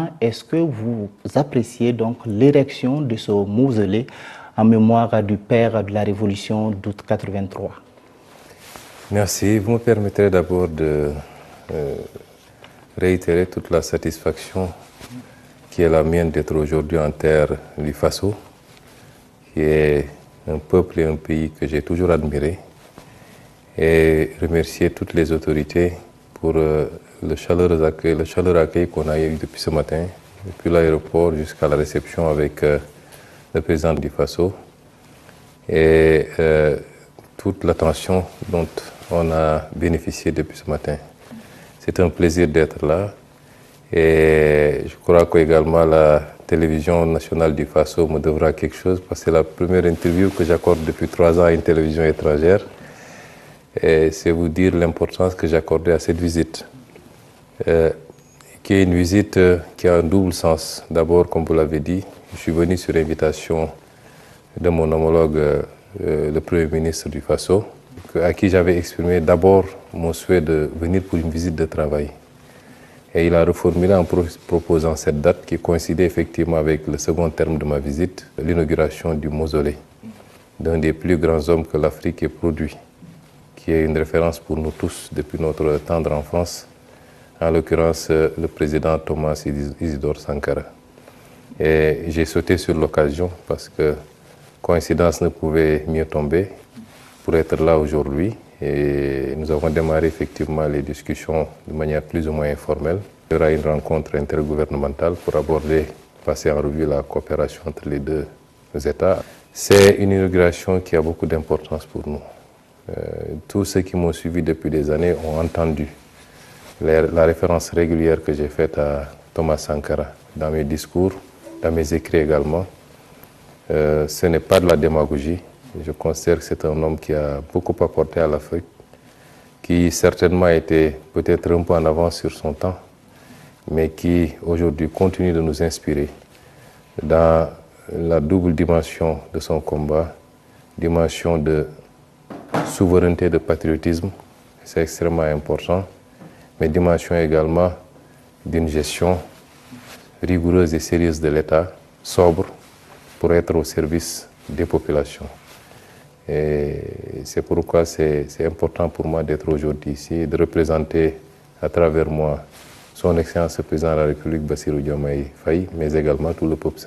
comment est-ce que vous appréciez donc l'érection de ce mausolée en mémoire du père de la Révolution d'août 83? Merci. Vous me permettrez d'abord de réitérer toute la satisfaction qui est la mienne d'être aujourd'hui en terre du Faso, qui est un peuple et un pays que j'ai toujours admiré, et remercier toutes les autorités pour le chaleureux accueil qu'on a eu depuis ce matin, depuis l'aéroport jusqu'à la réception avec le président du Faso, et toute l'attention dont on a bénéficié depuis ce matin. C'est un plaisir d'être là, et je crois qu'également la télévision nationale du Faso me devra quelque chose, parce que c'est la première interview que j'accorde depuis 3 ans à une télévision étrangère. Et c'est vous dire l'importance que j'accordais à cette visite, qui est une visite qui a un double sens. D'abord, comme vous l'avez dit, je suis venu sur invitation de mon homologue, le Premier ministre du Faso, à qui j'avais exprimé d'abord mon souhait de venir pour une visite de travail. Et il a reformulé en proposant cette date qui coïncidait effectivement avec le second terme de ma visite, l'inauguration du mausolée d'un des plus grands hommes que l'Afrique ait produit, qui est une référence pour nous tous depuis notre tendre enfance, en l'occurrence le président Thomas Isidore Sankara. Et j'ai sauté sur l'occasion parce que coïncidence ne pouvait mieux tomber pour être là aujourd'hui. Et nous avons démarré effectivement les discussions de manière plus ou moins informelle. Il y aura une rencontre intergouvernementale pour aborder, passer en revue la coopération entre les deux États. C'est une inauguration qui a beaucoup d'importance pour nous. Tous ceux qui m'ont suivi depuis des années ont entendu la référence régulière que j'ai faite à Thomas Sankara dans mes discours, dans mes écrits également. Ce n'est pas de la démagogie. Je considère que c'est un homme qui a beaucoup apporté à l'Afrique, qui certainement était peut-être un peu en avance sur son temps, mais qui aujourd'hui continue de nous inspirer dans la double dimension de son combat, dimension de souveraineté, de patriotisme, c'est extrêmement important, mais dimension également d'une gestion rigoureuse et sérieuse de l'État, sobre, pour être au service des populations. Et c'est pourquoi c'est important pour moi d'être aujourd'hui ici et de représenter à travers moi son Excellence le Président de la République, Bassirou Diomaye Faye, mais également tout le peuple.